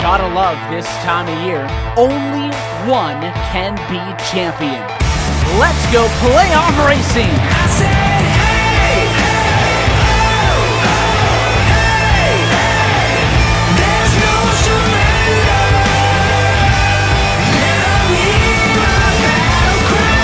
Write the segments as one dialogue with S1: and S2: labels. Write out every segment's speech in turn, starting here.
S1: Gotta love this time of year. Only one can be champion. Let's go playoff racing!
S2: I said, hey, hey, oh, oh, hey, hey, there's no surrender. Let 'em hear my battle cry.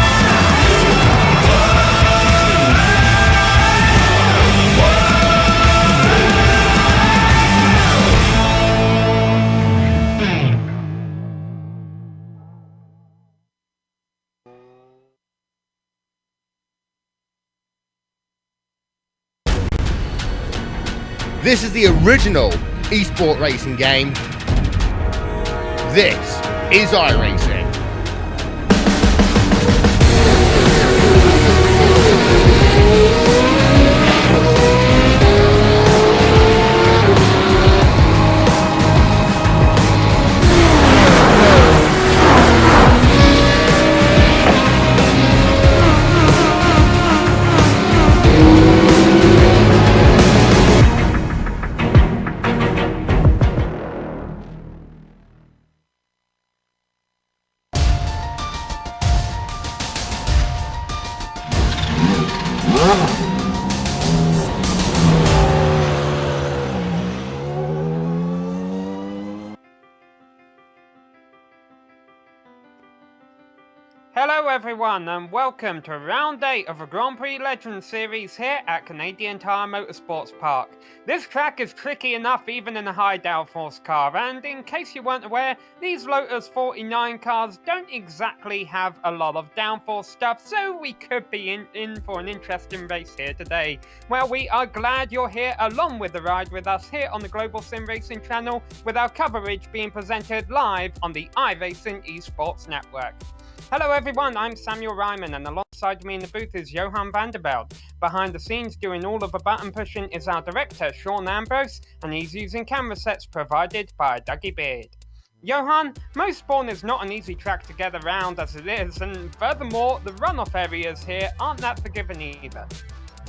S3: This is the original esport racing game. This is iRacing.
S4: Hello everyone and welcome to round 8 of the Grand Prix Legends series here at Canadian Tire Motorsports Park. This track is tricky enough even in a high downforce car, and in case you weren't aware, these Lotus 49 cars don't exactly have a lot of downforce stuff, so we could be in for an interesting race here today. Well, we are glad you're here along with the ride with us here on the Global SimRacing channel, with our coverage being presented live on the iRacing Esports Network. Hello everyone, I'm Samuel Ryman, and alongside me in the booth is Johan Vanderveld. Behind the scenes doing all of the button pushing is our director Sean Ambrose, and he's using camera sets provided by Dougie Beard. Johan, Motorsports is not an easy track to get around as it is, and furthermore, the runoff areas here aren't that forgiving either.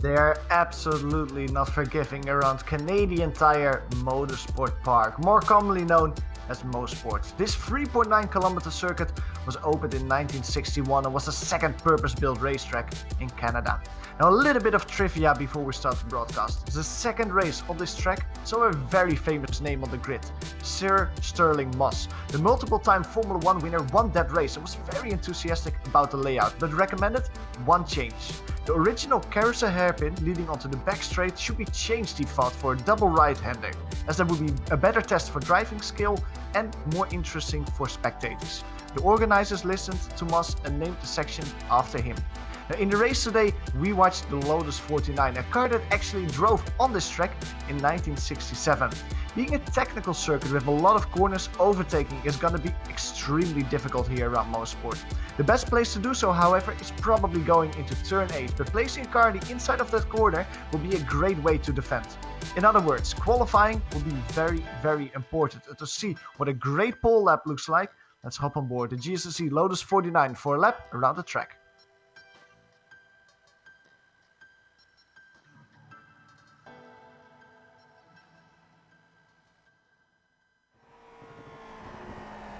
S5: They're absolutely not forgiving around Canadian Tire Motorsport Park, more commonly known as Motorsports. This 3.9 kilometer circuit was opened in 1961 and was the second purpose-built racetrack in Canada. Now a little bit of trivia before we start the broadcast. The second race on this track saw a very famous name on the grid, Sir Sterling Moss. The multiple-time Formula 1 winner won that race and was very enthusiastic about the layout, but recommended one change. The original carousel hairpin leading onto the back straight should be changed, he thought, for a double right-hander, as that would be a better test for driving skill and more interesting for spectators. The organizers listened to Moss and named the section after him. Now, in the race today, we watched the Lotus 49, a car that actually drove on this track in 1967. Being a technical circuit with a lot of corners, overtaking is going to be extremely difficult here around Motorsport. The best place to do so, however, is probably going into turn 8, but placing a car on the inside of that corner will be a great way to defend. In other words, qualifying will be very, very important. And to see what a great pole lap looks like, let's hop on board the GSRC LOTUS 49 for a lap around the track.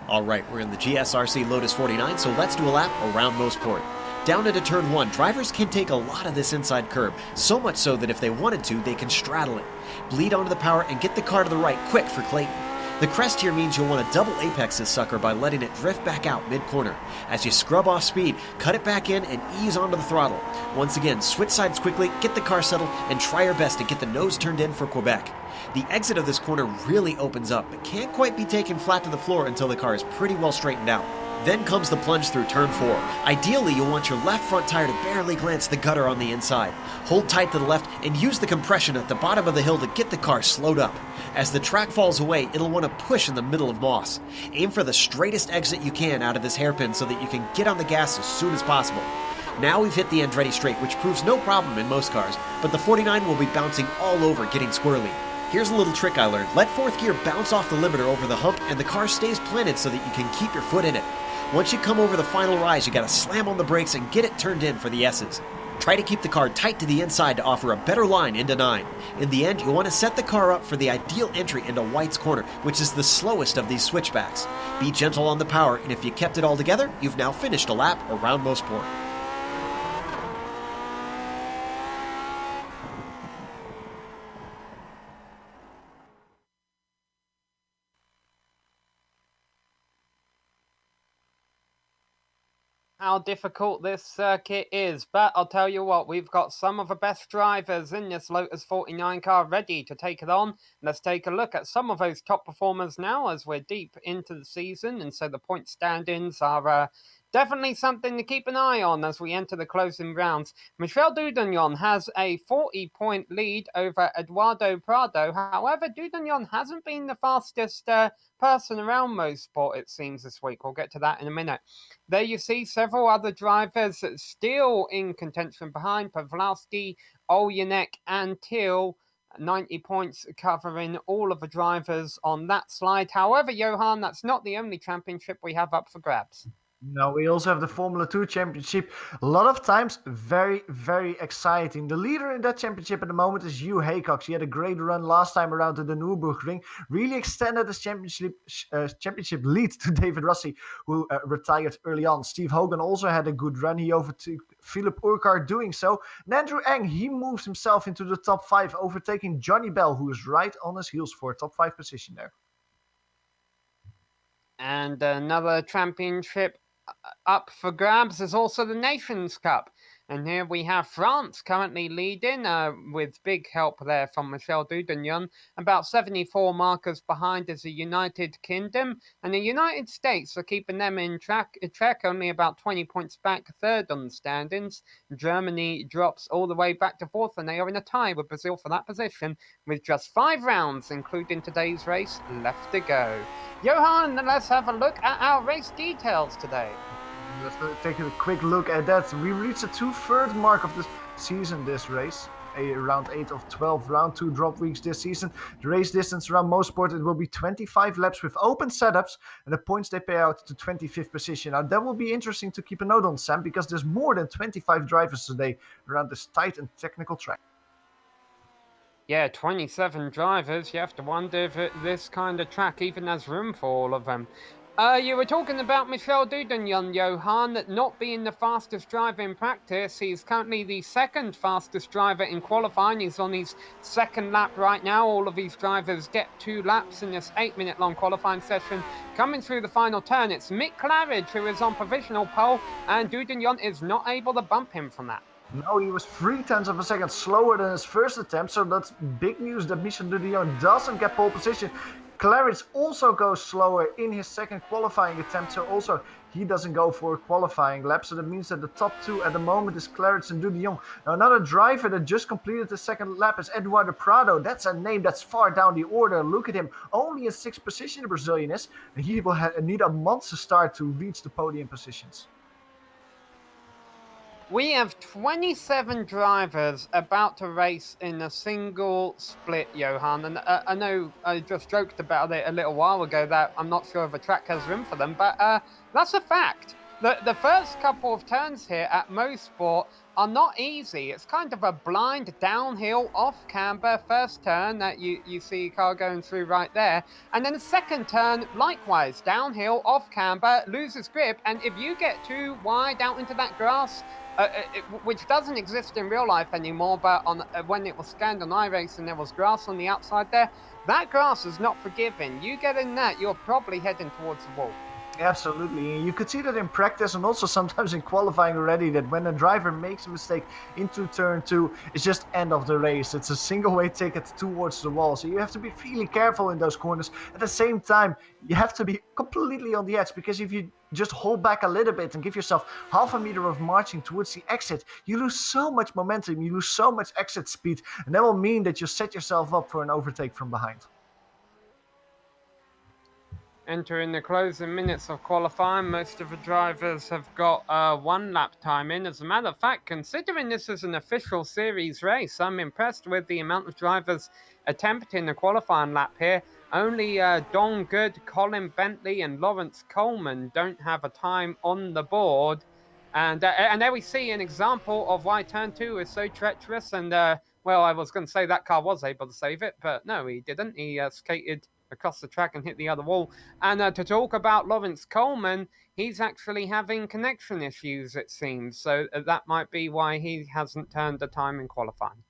S6: Alright, we're in the GSRC LOTUS 49, so let's do a lap around Motorsport. Down into turn 1, drivers can take a lot of this inside curb, so much so that if they wanted to, they can straddle it, bleed onto the power, and get the car to the right quick for Clayton. The crest here means you'll want to double apex this sucker by letting it drift back out mid-corner. As you scrub off speed, cut it back in and ease onto the throttle. Once again, switch sides quickly, get the car settled, and try your best to get the nose turned in for Quebec. The exit of this corner really opens up, but can't quite be taken flat to the floor until the car is pretty well straightened out. Then comes the plunge through turn 4. Ideally, you'll want your left front tire to barely glance the gutter on the inside. Hold tight to the left and use the compression at the bottom of the hill to get the car slowed up. As the track falls away, it'll want to push in the middle of Moss. Aim for the straightest exit you can out of this hairpin so that you can get on the gas as soon as possible. Now we've hit the Andretti straight, which proves no problem in most cars, but the 49 will be bouncing all over, getting squirrely. Here's a little trick I learned. Let fourth gear bounce off the limiter over the hump and the car stays planted so that you can keep your foot in it. Once you come over the final rise, you gotta slam on the brakes and get it turned in for the S's. Try to keep the car tight to the inside to offer a better line into 9. In the end, you'll want to set the car up for the ideal entry into White's corner, which is the slowest of these switchbacks. Be gentle on the power, and if you kept it all together, you've now finished a lap around Motorsport.
S4: How difficult this circuit is, but I'll tell you what, we've got some of the best drivers in this Lotus 49 car ready to take it on. Let's take a look at some of those top performers now as we're deep into the season, and so the point stand-ins are definitely something to keep an eye on as we enter the closing rounds. Michel Dudagnon has a 40-point lead over Eduardo Prado. However, Dudagnon hasn't been the fastest person around Motorsport, it seems, this week. We'll get to that in a minute. There you see several other drivers still in contention behind Pawlowski, Olyanek and Till. 90 points covering all of the drivers on that slide. However, Johan, that's not the only championship we have up for grabs.
S5: No, we also have the Formula 2 Championship. A lot of times, very, very exciting. The leader in that championship at the moment is Hugh Haycox. He had a great run last time around to the Nürburgring. Really extended his championship lead to David Rossi, who retired early on. Steve Hogan also had a good run. He overtook Philippe Urquhart doing so. And Andrew Eng, he moves himself into the top 5, overtaking Johnny Bell, who is right on his heels for a top 5 position there.
S4: And another championship up for grabs is also the Nations Cup. And here we have France currently leading with big help there from Michel Dudagnon. About 74 markers behind is the United Kingdom. And the United States are keeping them in check, only about 20 points back, third on the standings. Germany drops all the way back to fourth, and they are in a tie with Brazil for that position, with just 5 rounds, including today's race, left to go. Johan, let's have a look at our race details today.
S5: Let's take a quick look at that. We reached the 2/3 mark of the season this race. Round 8 of 12, round 2 drop weeks this season. The race distance around Motorsport, it will be 25 laps with open setups, and the points they pay out to 25th position. Now that will be interesting to keep a note on, Sam, because there's more than 25 drivers today around this tight and technical track.
S4: Yeah, 27 drivers. You have to wonder if this kind of track even has room for all of them. You were talking about Michel Dudagnon, Johan, not being the fastest driver in practice. He's currently the second fastest driver in qualifying. He's on his second lap right now. All of these drivers get 2 laps in this 8-minute long qualifying session. Coming through the final turn, it's Mick Claridge who is on provisional pole, and Dudagnon is not able to bump him from that.
S5: No, he was 0.3 of a second slower than his first attempt, so that's big news that Michel Dudagnon doesn't get pole position. Claridge also goes slower in his second qualifying attempt, so also he doesn't go for a qualifying lap. So that means that the top 2 at the moment is Claridge and Dudagnon. Now another driver that just completed the second lap is Eduardo Prado. That's a name that's far down the order. Look at him, only in 6th position the Brazilian is, and he will need a monster start to reach the podium positions.
S4: We have 27 drivers about to race in a single split, Johan. And I know I just joked about it a little while ago that I'm not sure if the track has room for them, but that's a fact. The first couple of turns here at Motorsport are not easy. It's kind of a blind downhill off camber first turn that you see a car going through right there. And then the second turn, likewise, downhill off camber, loses grip. And if you get too wide out into that grass, which doesn't exist in real life anymore, but when it was scanned on iRacing, there was grass on the outside there. That grass is not forgiving. You get in that, you're probably heading towards the wall.
S5: Absolutely. You could see that in practice and also sometimes in qualifying already, that when a driver makes a mistake into turn 2, it's just end of the race. It's a single way ticket towards the wall. So you have to be really careful in those corners. At the same time, you have to be completely on the edge, because if you just hold back a little bit and give yourself half a meter of marching towards the exit, you lose so much momentum, you lose so much exit speed, and that will mean that you set yourself up for an overtake from behind.
S4: Entering the closing minutes of qualifying, most of the drivers have got 1 lap time in. As a matter of fact, considering this is an official series race, I'm impressed with the amount of drivers attempting the qualifying lap here. Only Don Good, Colin Bentley and Lawrence Coleman don't have a time on the board. And there we see an example of why turn 2 is so treacherous. And, well, I was going to say that car was able to save it, but no, he didn't. He skated across the track and hit the other wall. And to talk about Lawrence Coleman, he's actually having connection issues, it seems. So that might be why he hasn't turned the time in qualifying.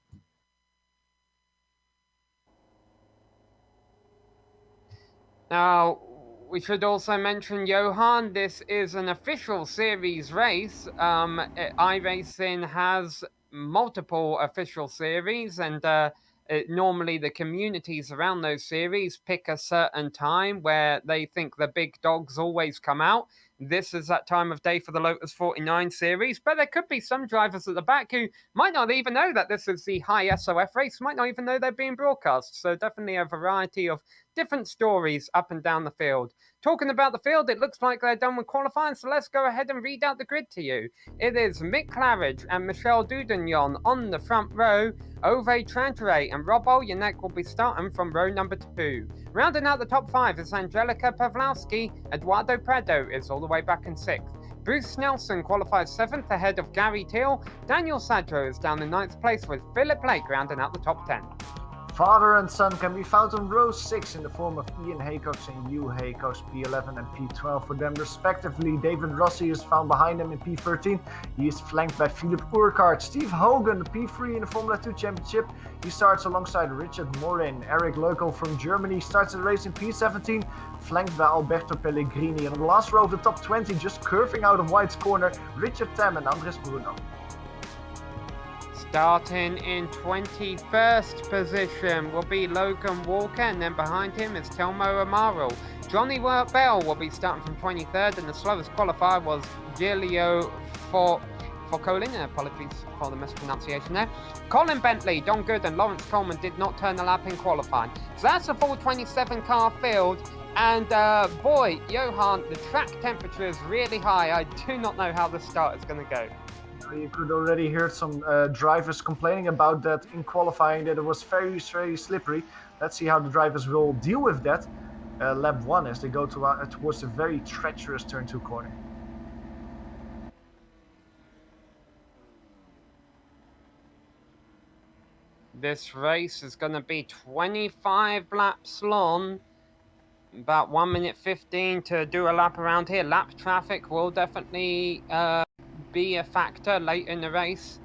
S4: Now, we should also mention, Johan, this is an official series race. iRacing has multiple official series, and normally the communities around those series pick a certain time where they think the big dogs always come out. This is that time of day for the Lotus 49 series, but there could be some drivers at the back who might not even know that this is the high SOF race, might not even know they're being broadcast. So definitely a variety of different stories up and down the field. Talking about the field, it looks like they're done with qualifying, so let's go ahead and read out the grid to you. It is Mick Claridge and Michel Dudagnon on the front row. Ove Trantere and Rob Oljanek will be starting from row number 2. Rounding out the top 5 is Angelica Pawlowski. Eduardo Prado is all the way back in 6th. Bruce Nelson qualifies 7th ahead of Gary Till. Daniel Sadro is down in 9th place with Philip Lake rounding out the top 10.
S5: Father and son can be found on row 6 in the form of Ian Haycox and Hugh Haycox, P11 and P12 for them respectively. David Rossi is found behind them in P13. He is flanked by Philippe Urquhart. Steve Hogan, P3 in the Formula 2 Championship. He starts alongside Richard Morin. Eric Leukel from Germany starts the race in P17, flanked by Alberto Pellegrini. And on the last row of the top 20, just curving out of White's corner, Richard Tam and Andres Bruno.
S4: Starting in 21st position will be Logan Walker, and then behind him is Telmo Amaro. Johnny Bell will be starting from 23rd, and the slowest qualifier was Giulio Colin. Apologies for the mispronunciation there. Colin Bentley, Don Good, and Lawrence Coleman did not turn the lap in qualifying. So that's a full 27 car field. And boy, Johan, the track temperature is really high. I do not know how the start is going to go.
S5: You could already hear some drivers complaining about that in qualifying, that it was very, very slippery. Let's see how the drivers will deal with that lap 1 as they go towards the very treacherous turn 2 corner.
S4: This race is going to be 25 laps long. About 1 minute 15 to do a lap around here. Lap traffic will definitely be a factor late in the race.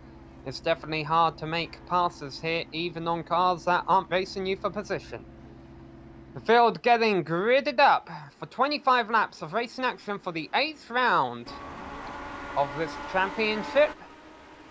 S4: It's definitely hard to make passes here, even on cars that aren't racing you for position. The field getting gridded up for 25 laps of racing action for the 8th round of this championship.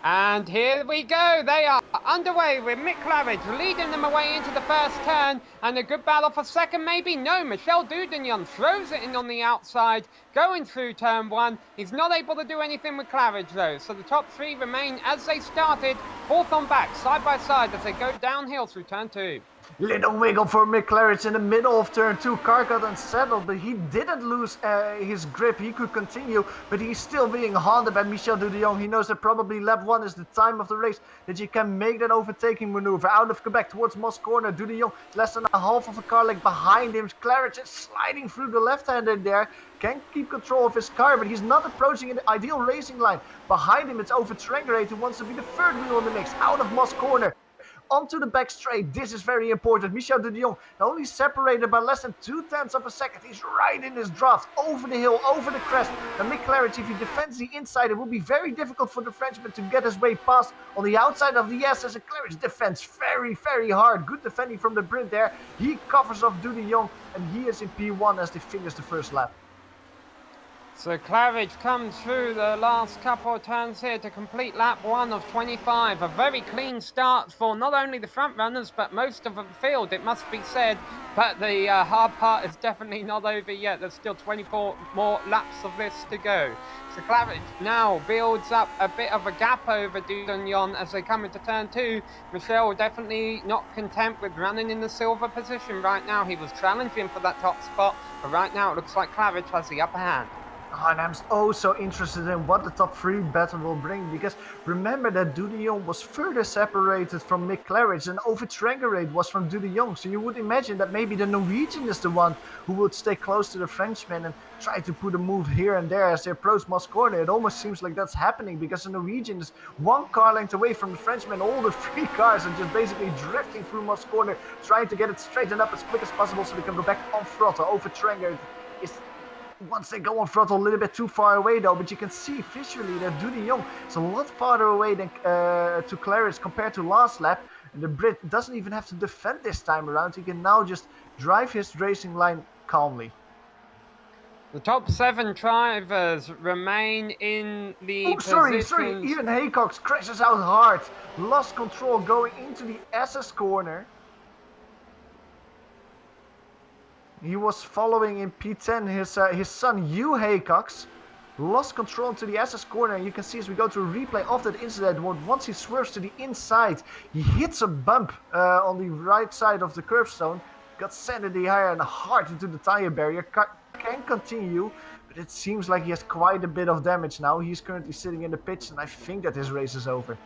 S4: And here we go, they are underway with Mick Claridge leading them away into the first turn, and a good battle for second maybe. No, Michel Dudagnon throws it in on the outside, going through turn 1. He's not able to do anything with Claridge though, so the top 3 remain as they started, forth on back, side by side as they go downhill through turn 2.
S5: Little wiggle for Mick Claridge in the middle of turn 2. Car got unsettled, but he didn't lose his grip. He could continue, but he's still being haunted by Michel Dudagnon. He knows that probably lap 1 is the time of the race that you can make that overtaking maneuver. Out of Quebec towards Moss Corner, Dudagnon less than a half of a car length behind him. Claridge is sliding through the left-hander there. Can keep control of his car, but he's not approaching an ideal racing line. Behind him, it's Over Trangrate who wants to be the third wheel in the mix. Out of Moss Corner. Onto the back straight. This is very important. Michel Dudagnon only separated by less than 0.2 of a second. He's right in his draft. Over the hill, over the crest. And Mick Claridge, if he defends the inside, it will be very difficult for the Frenchman to get his way past on the outside of the S as a Claridge defends very, very hard. Good defending from the Brit there. He covers off Dudagnon, and he is in P1 as they finish the first lap.
S4: So Claridge comes through the last couple of turns here to complete lap 1 of 25. A very clean start for not only the front runners, but most of the field, it must be said. But the hard part is definitely not over yet. There's still 24 more laps of this to go. So Claridge now builds up a bit of a gap over Dudagnon as they come into turn 2. Michel definitely not content with running in the silver position right now. He was challenging for that top spot, but right now it looks like Claridge has the upper hand.
S5: Oh, and I'm oh so interested in what the top 3 battle will bring, because remember that Dudion was further separated from Mick Claridge and Ovid Trangerade was from Dudion, so you would imagine that maybe the Norwegian is the one who would stay close to the Frenchman and try to put a move here and there as they approach Moss Corner. It almost seems like that's happening because the Norwegian is 1 car length away from the Frenchman. All the 3 cars are just basically drifting through Moss Corner, trying to get it straightened up as quick as possible so they can go back on throttle. Ovid Trangerade is, once they go on throttle, a little bit too far away though, but you can see visually that Dudion is a lot farther away than to Claridge compared to last lap. And the Brit doesn't even have to defend this time around. He can now just drive his racing line calmly.
S4: The top 7 drivers remain in the
S5: sorry,
S4: positions.
S5: even Haycox crashes out hard, lost control going into the SS corner. He was following in P10 his son Hugh Haycox, lost control into the SS corner, and you can see as we go to a replay of that incident, once he swerves to the inside, he hits a bump on the right side of the curbstone, got sent in the air and hard into the tire barrier, can continue, but it seems like he has quite a bit of damage now. He's currently sitting in the pits, and I think that his race is over.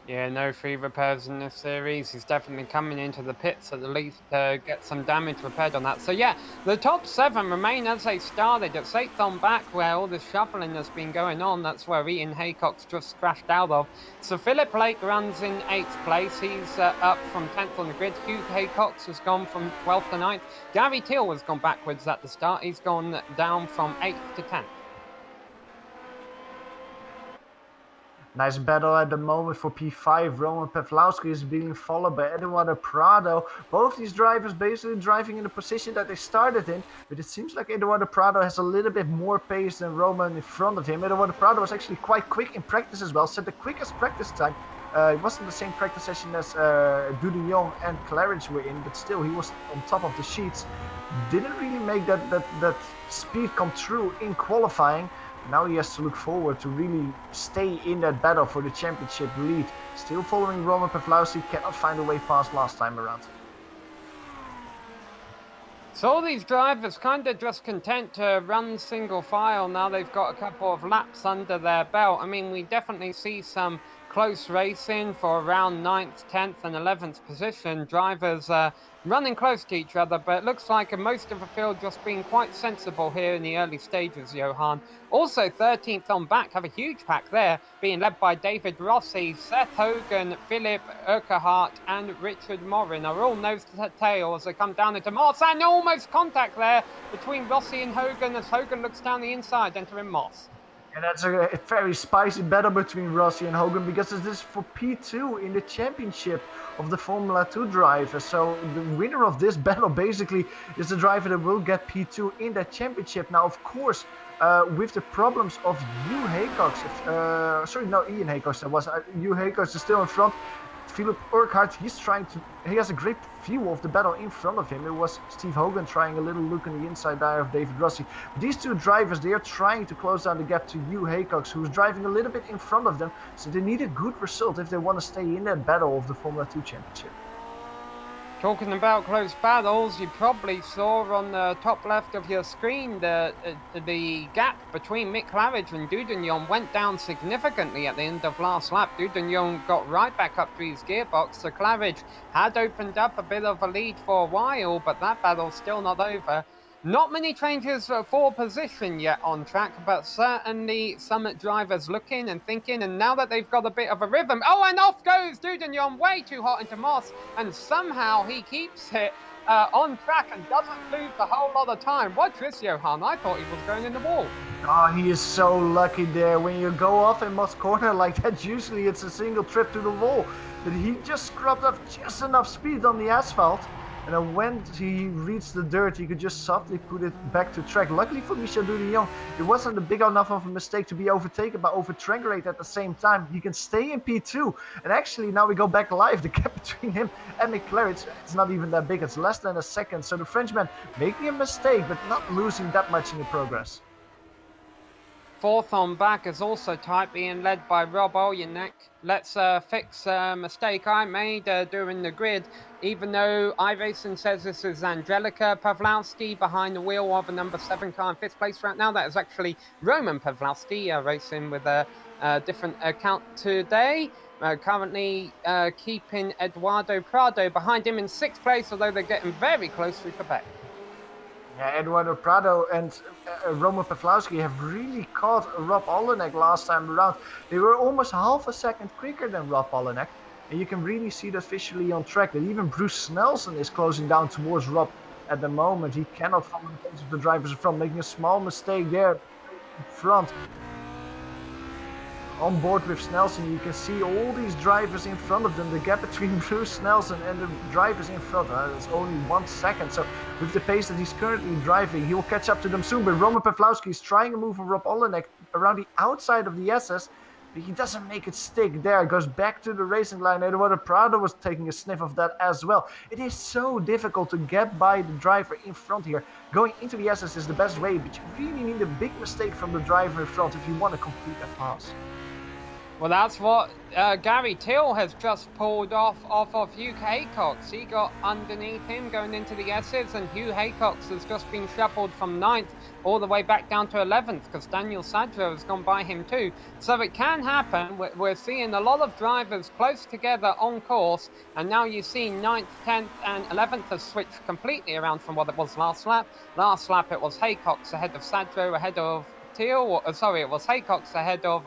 S4: Yeah, no free repairs in this series. He's definitely coming into the pits at least to get some damage repaired on that. So yeah, the top 7 remain as they started. It's 8th on back where all the shuffling has been going on. That's where Ian Haycox just crashed out of. So Philippe Blake runs in 8th place. He's up from 10th on the grid. Hugh Haycox has gone from 12th to 9th. Gary Teal has gone backwards at the start. He's gone down from 8th to 10th.
S5: Nice battle at the moment for P5. Roman Pavlowski is being followed by Eduardo Prado. Both these drivers basically driving in the position that they started in, but it seems like Eduardo Prado has a little bit more pace than Roman in front of him. Eduardo Prado was actually quite quick in practice as well, set the quickest practice time. It wasn't the same practice session as Dudion and Claridge were in, but still he was on top of the sheets. Didn't really make that speed come true in qualifying. Now he has to look forward to really stay in that battle for the championship lead. Still following Roman Pavlowski, cannot find a way past last time around.
S4: So all these drivers kind of just content to run single file now they've got a couple of laps under their belt. I mean, we definitely see some close racing for around 9th, 10th and 11th position. Drivers running close to each other, but it looks like most of the field just being quite sensible here in the early stages, Johan. Also 13th on back, have a huge pack there, being led by David Rossi, Seth Hogan, Philip Urquhart and Richard Morin are all nose to tail as they come down into Moss, and almost contact there between Rossi and Hogan as Hogan looks down the inside, entering Moss.
S5: And that's a very spicy battle between Rossi and Hogan, because this is for P2 in the championship of the Formula 2 drivers. So the winner of this battle basically is the driver that will get P2 in that championship. Now, of course, with the problems of Hugh Haycox, Ian Haycox, that was Hugh Haycox is still in front. Philippe Urquhart, he has a great view of the battle in front of him. It was Steve Hogan trying a little look in the inside eye of David Rossi. But these two drivers, they are trying to close down the gap to Hugh Haycox, who's driving a little bit in front of them. So they need a good result if they want to stay in that battle of the Formula 2 Championship.
S4: Talking about close battles, you probably saw on the top left of your screen the gap between Mick Claridge and Dudignon went down significantly at the end of last lap. Dudignon got right back up to his gearbox, so Claridge had opened up a bit of a lead for a while, but that battle's still not over. Not many changes for position yet on track, but certainly some drivers looking and thinking, and now that they've got a bit of a rhythm, oh, and off goes Dudignon, way too hot into Moss, and somehow he keeps it on track and doesn't lose a whole lot of time. Watch this, Johan, I thought he was going in the wall.
S5: Oh, he is so lucky there. When you go off in Moss corner like that, usually it's a single trip to the wall, but he just scrubbed up just enough speed on the asphalt. And then when he reached the dirt, he could just softly put it back to track. Luckily for Michel Dudignon, it wasn't a big enough of a mistake to be overtaken by Ovid Trangerade at the same time. He can stay in P2. And actually, now we go back live. The gap between him and Mick Claridge, it's not even that big. It's less than a second. So the Frenchman making a mistake, but not losing that much in the progress.
S4: Fourth on back is also tight, being led by Rob Olyanek. Let's fix a mistake I made during the grid. Even though iRacing says this is Angelica Pawlowski behind the wheel of a number 7 car in 5th place right now, that is actually Roman Pawlowski racing with a different account today. Currently keeping Eduardo Prado behind him in 6th place, although they're getting very close to Quebec.
S5: Yeah, Eduardo Prado and Roman Pawlowski have really caught Rob Olyanek last time around. They were almost half a second quicker than Rob Olyanek. And you can really see that visually on track. That even Bruce Snelson is closing down towards Rob at the moment. He cannot follow the pace of the drivers in front, making a small mistake there in front. On board with Snelson, you can see all these drivers in front of them. The gap between Bruce Snelson and the drivers in front is only 1 second. So with the pace that he's currently driving, he will catch up to them soon. But Roman Pawlowski is trying to move on Rob Olyanek around the outside of the SS. But he doesn't make it stick there. Goes back to the racing line. Eduardo Prado was taking a sniff of that as well. It is so difficult to get by the driver in front here. Going into the SS is the best way, but you really need a big mistake from the driver in front if you want to complete that pass.
S4: Well, that's what Gary Till has just pulled off of Hugh Haycox. He got underneath him going into the S's, and Hugh Haycox has just been shuffled from 9th all the way back down to 11th because Daniel Sadro has gone by him too. So it can happen. We're seeing a lot of drivers close together on course, and now you see 9th, 10th and 11th have switched completely around from what it was last lap. Last lap it was Haycox ahead of Sadro, ahead of Till. Sorry, it was Haycox ahead of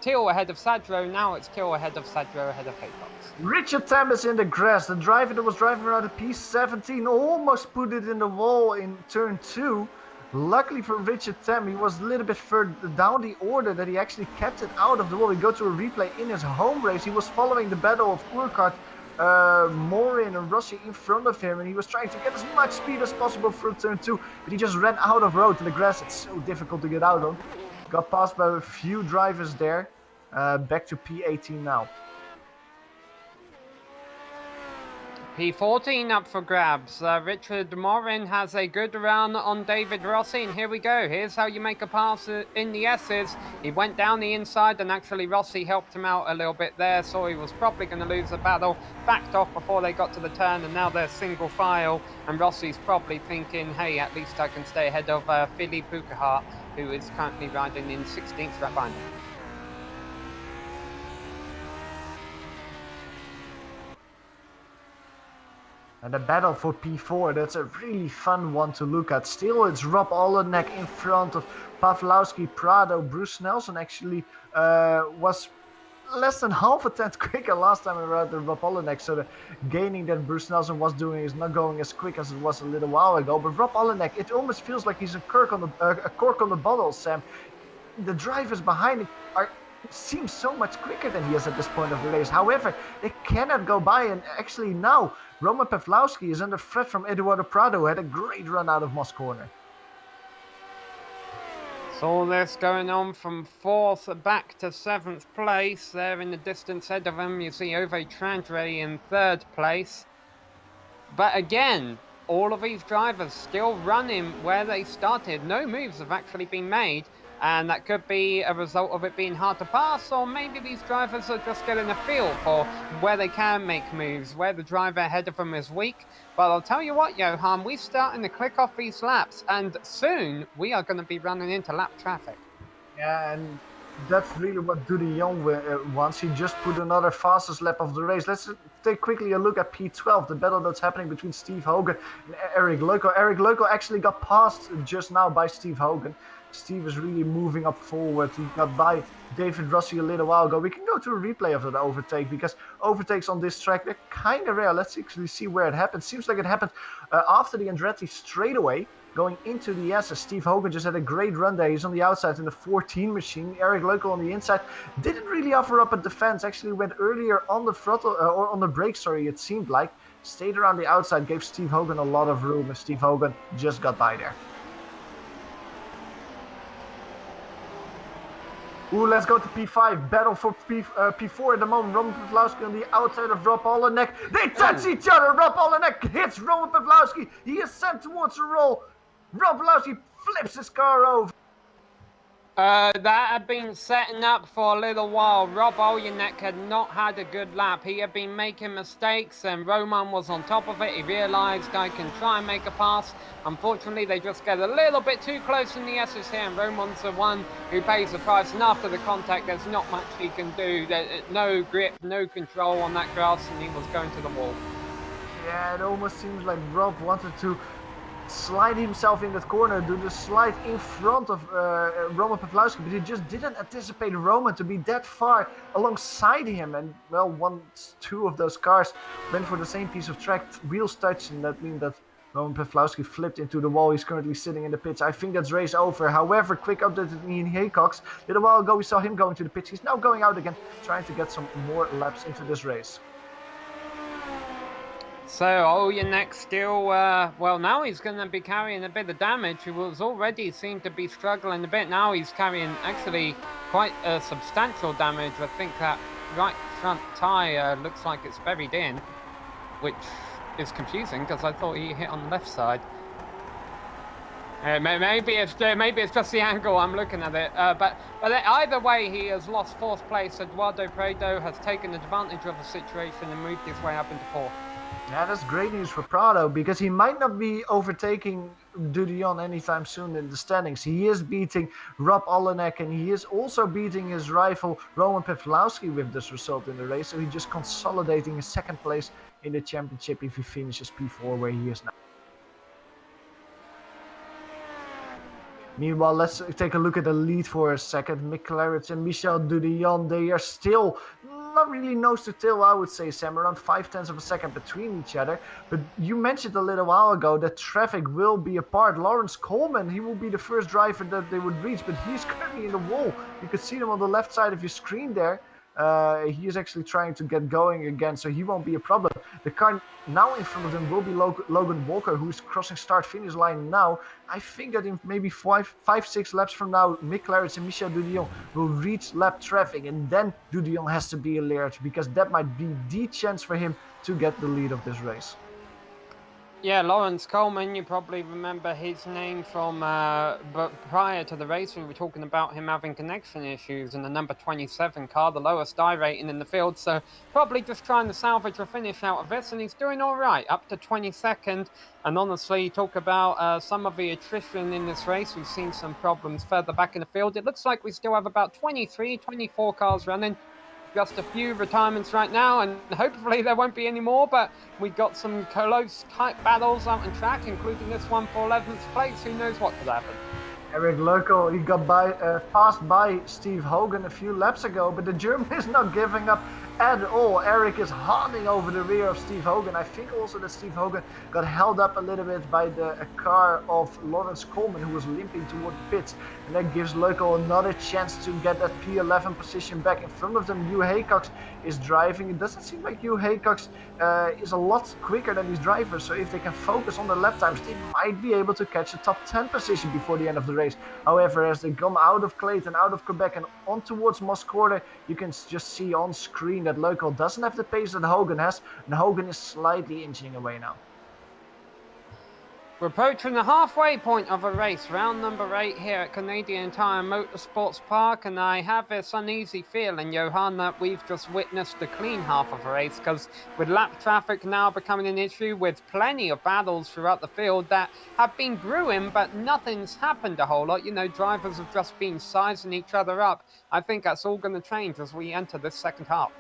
S4: Till ahead of Sadro. Now it's Till ahead of Sadro, ahead of Haycox.
S5: Richard Tam is in the grass. The driver that was driving around the P17 almost put it in the wall in turn 2. Luckily for Richard Tam, he was a little bit further down the order that he actually kept it out of the wall. We go to a replay in his home race. He was following the battle of Urquhart, Morin and Rossi in front of him, and he was trying to get as much speed as possible through turn 2, but he just ran out of road to the grass. It's so difficult to get out on. Got passed by a few drivers there. Back to P18 now.
S4: P14 up for grabs. Richard Morin has a good run on David Rossi, and here we go. Here's how you make a pass in the S's. He went down the inside, and actually Rossi helped him out a little bit there, so he was probably going to lose the battle. Backed off before they got to the turn, and now they're single file, and Rossi's probably thinking, hey, at least I can stay ahead of Philippe Bucahart, who is currently riding in 16th right behind him.
S5: And the battle for P4, that's a really fun one to look at. Still, it's Rob Olyanek in front of Pawlowski, Prado. Bruce Snelson actually was less than half a tenth quicker last time around than Rob Olyanek. So the gaining that Bruce Snelson was doing is not going as quick as it was a little while ago. But Rob Olyanek, it almost feels like he's a cork on the bottle, Sam. The drivers behind him seem so much quicker than he is at this point of the race. However, they cannot go by, and actually now Roman Pawlowski is under threat from Eduardo Prado, who had a great run out of Moss Corner.
S4: So all this going on from 4th back to 7th place. There in the distance ahead of him, you see Ove Trandre in 3rd place. But again, all of these drivers still running where they started. No moves have actually been made. And that could be a result of it being hard to pass, or maybe these drivers are just getting a feel for where they can make moves, where the driver ahead of them is weak. But I'll tell you what, Johan, we're starting to click off these laps, and soon we are going to be running into lap traffic.
S5: Yeah, and that's really what Dudy Young wants. He just put another fastest lap of the race. Let's take quickly a look at P12, the battle that's happening between Steve Hogan and Eric Leuko. Eric Leuko actually got passed just now by Steve Hogan. Steve is really moving up forward. He got by David Rossi a little while ago. We can go to a replay of that overtake, because overtakes on this track, they're kind of rare. Let's actually see where it happened. Seems like it happened after the Andretti straightaway. Going into the SS, Steve Hogan just had a great run there. He's on the outside in the 14 machine. Eric Leuko on the inside didn't really offer up a defense. Actually went earlier on the throttle, or on the brake, sorry, it seemed like. Stayed around the outside, gave Steve Hogan a lot of room, and Steve Hogan just got by there. Ooh, let's go to P5. Battle for P4 at the moment. Roman Pawlowski on the outside of Rob Olyanek. They touch each other. Rob Olyanek hits Roman Pawlowski. He is sent towards the roll. Rob Pawlowski flips his car over.
S4: That had been setting up for a little while. Rob Olyanek had not had a good lap. He had been making mistakes, and Roman was on top of it. He realised I can try and make a pass. Unfortunately, they just get a little bit too close in the S's here, and Roman's the one who pays the price. And after the contact, there's not much he can do. No grip, no control on that grass, and he was going to the wall.
S5: Yeah, it almost seems like Rob wanted to slide himself in that corner, do the slide in front of Roman Pawlowski, but he just didn't anticipate Roman to be that far alongside him. And well, two of those cars went for the same piece of track, wheels touched, and that means that Roman Pawlowski flipped into the wall. He's currently sitting in the pits. I think that's race over. However, quick update to Ian Haycox. A little while ago we saw him going to the pits. He's now going out again, trying to get some more laps into this race.
S4: So Olyanek still, well, now he's going to be carrying a bit of damage. He was already seemed to be struggling a bit. Now he's carrying actually quite substantial damage. I think that right front tyre looks like it's buried in, which is confusing because I thought he hit on the left side. Maybe it's just the angle I'm looking at it. But either way, he has lost fourth place. Eduardo Prado has taken advantage of the situation and moved his way up into fourth.
S5: Yeah, that's great news for Prado, because he might not be overtaking Dudion anytime soon in the standings. He is beating Rob Olyanek, and he is also beating his rival Roman Pawlowski with this result in the race. So he's just consolidating his second place in the championship if he finishes P4 where he is now. Meanwhile, let's take a look at the lead for a second. Mick Claridge and Michel Dudion, they are still not really nose to tail, I would say, Sam, around 0.5 of a second between each other. But you mentioned a little while ago that traffic will be apart. Lawrence Coleman, he will be the first driver that they would reach, but he's currently in the wall. You could see him on the left side of your screen there. He is actually trying to get going again, so he won't be a problem. The car now in front of them will be Logan Walker, who is crossing start-finish line now. I think that in maybe 5-6 laps from now, Mick Claridge and Michel Dudion will reach lap traffic, and then Dudion has to be alert, because that might be the chance for him to get the lead of this race.
S4: Yeah, Lawrence Coleman, you probably remember his name from but prior to the race. We were talking about him having connection issues in the number 27 car, the lowest I rating in the field. So probably just trying to salvage a finish out of this, and he's doing all right, up to 22nd. And honestly, talk about some of the attrition in this race. We've seen some problems further back in the field. It looks like we still have about 23, 24 cars running. Just a few retirements right now, and hopefully there won't be any more, but we've got some close, tight battles out on track, including this one for 11th place. Who knows what could happen?
S5: Eric Loco, he got passed by Steve Hogan a few laps ago, but the German is not giving up at all. Eric is holding over the rear of Steve Hogan. I think also that Steve Hogan got held up a little bit by the car of Lawrence Coleman, who was limping toward the pits, and that gives Loco another chance to get that P11 position back. In front of them, Hugh Haycox is driving. It doesn't seem like Hugh Haycox is a lot quicker than these drivers, so if they can focus on the lap times, they might be able to catch a top 10 position before the end of the race. However, as they come out of Clayton, out of Quebec, and on towards Moscone, you can just see on screen that Loco doesn't have the pace that Hogan has, and Hogan is slightly inching away now.
S4: We're approaching the halfway point of a race, round number 8 here at Canadian Tire Motorsports Park, and I have this uneasy feeling, Johan, that we've just witnessed the clean half of a race, because with lap traffic now becoming an issue, with plenty of battles throughout the field that have been brewing, but nothing's happened a whole lot. You know, drivers have just been sizing each other up. I think that's all going to change as we enter this second half.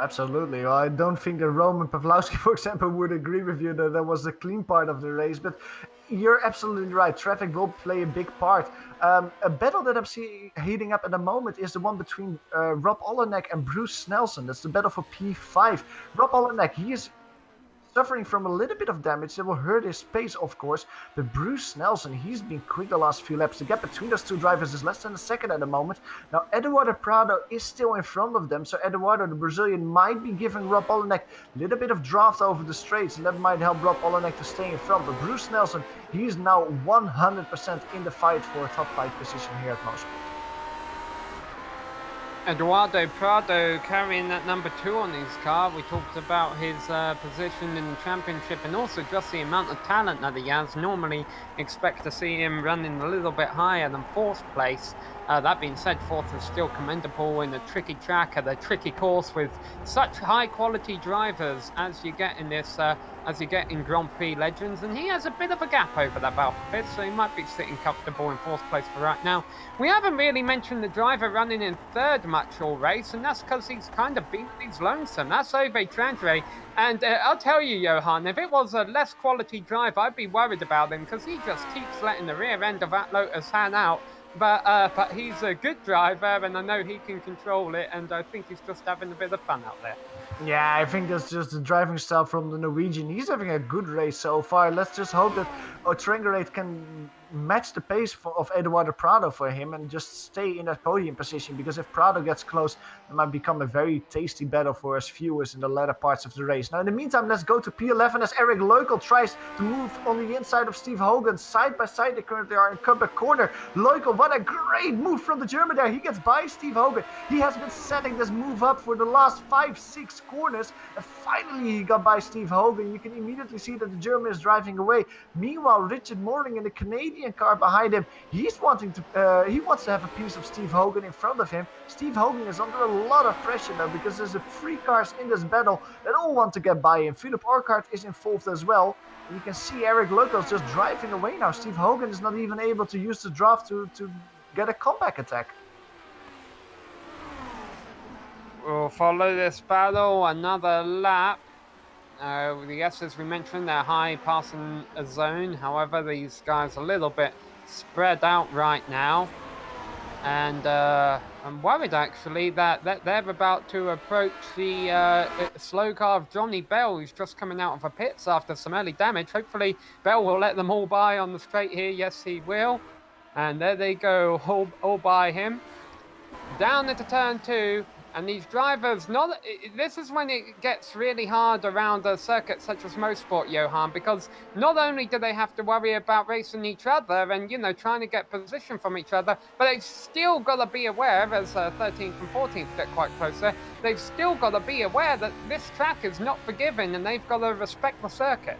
S5: Absolutely. Well, I don't think that Roman Pawlowski, for example, would agree with you that that was the clean part of the race, but you're absolutely right. Traffic will play a big part. A battle that I'm seeing heating up at the moment is the one between Rob Olyanek and Bruce Snelson. That's the battle for P5. Rob Olyanek, he is suffering from a little bit of damage that will hurt his pace, of course, but Bruce Snelson, he's been quick the last few laps. The gap between those two drivers is less than a second at the moment. Now, Eduardo Prado is still in front of them, so Eduardo, the Brazilian, might be giving Rob Olyanek a little bit of draft over the straights, and that might help Rob Olyanek to stay in front. But Bruce Snelson, he's now 100% in the fight for a top 5 position here at Motorsports.
S4: Eduardo Prado carrying that number 2 on his car. We talked about his position in the championship and also just the amount of talent that he has. Normally expect to see him running a little bit higher than 4th place. That being said, 4th is still commendable in a tricky track at a tricky course with such high quality drivers as you get in this as you get in Grand Prix Legends, and he has a bit of a gap over that battle for 5th, so he might be sitting comfortable in 4th place for right now. We haven't really mentioned the driver running in 3rd much all race, and that's because he's kind of he's lonesome. That's Ove Trandre, and I'll tell you, Johan, if it was a less quality driver, I'd be worried about him because he just keeps letting the rear end of that Lotus hang out. But he's a good driver, and I know he can control it, and I think he's just having a bit of fun out there.
S5: Yeah, I think that's just the driving style from the Norwegian. He's having a good race so far. Let's just hope that Trenggerate can match the pace of Eduardo Prado for him and just stay in that podium position, because if Prado gets close, it might become a very tasty battle for us viewers in the latter parts of the race. Now, in the meantime, let's go to P11 as Eric Leukel tries to move on the inside of Steve Hogan. Side by side, they currently are in comeback corner. Leukel, what a great move from the German there. He gets by Steve Hogan. He has been setting this move up for the last 5-6 corners, and finally he got by Steve Hogan. You can immediately see that the German is driving away. Meanwhile, Richard Morling in the Canadian car behind him, he wants to have a piece of Steve Hogan in front of him. Steve Hogan is under a lot of pressure now because there's 3 cars in this battle that all want to get by him. Philippe Orkart is involved as well. You can see Eric Leukel just driving away now. Steve Hogan is not even able to use the draft to get a comeback attack.
S4: We'll follow this battle another lap. The S's we mentioned, they're high passing a zone. However, these guys are a little bit spread out right now. And I'm worried actually that they're about to approach the slow car of Johnny Bell, who's just coming out of the pits after some early damage. Hopefully Bell will let them all by on the straight here. Yes, he will. And there they go, all by him. Down into turn 2. And these drivers, this is when it gets really hard around a circuit such as Motorsport, Johan, because not only do they have to worry about racing each other and, trying to get position from each other, but they've still got to be aware, as 13th and 14th get quite closer, they've still got to be aware that this track is not forgiving and they've got to respect the circuit.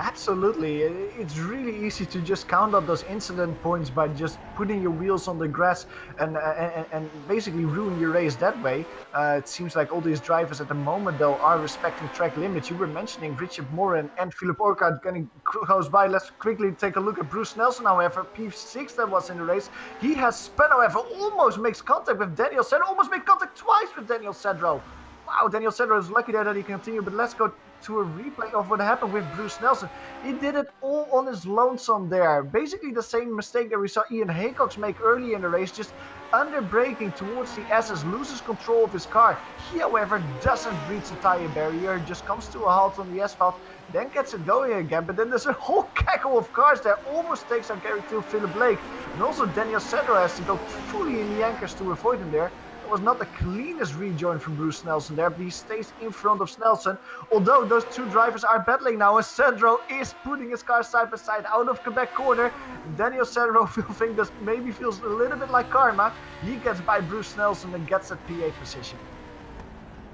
S5: Absolutely. It's really easy to just count up those incident points by just putting your wheels on the grass and basically ruin your race that way. It seems like all these drivers at the moment, though, are respecting track limits. You were mentioning Richard Morin and Philippe Orkart getting close by. Let's quickly take a look at Bruce Nelson, however. P6 that was in the race. He has spun, however, almost makes contact with Daniel Cedro. Almost made contact twice with Daniel Cedro. Wow, Daniel Cedro is lucky there that he continued, but let's go to a replay of what happened with Bruce Nelson. He did it all on his lonesome there. Basically the same mistake that we saw Ian Haycox make early in the race, just under braking towards the S's, loses control of his car. He, however, doesn't reach the tire barrier, just comes to a halt on the asphalt, then gets it going again. But then there's a whole cackle of cars there, almost takes out Gary to Philip Blake. And also Daniel Cedro has to go fully in the anchors to avoid him there. Was not the cleanest rejoin from Bruce Nelson there, but he stays in front of Snelson. Although those 2 drivers are battling now, and Cedro is putting his car side by side out of Quebec corner. Daniel Cedro will think this maybe feels a little bit like karma. He gets by Bruce Nelson and gets that P8 position.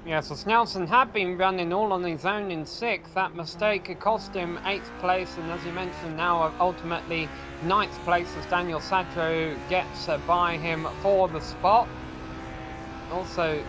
S4: Yeah, so Snelson had been running all on his own in 6th. That mistake had cost him 8th place, and as you mentioned, now ultimately 9th place as Daniel Cedro gets by him for the spot. Also,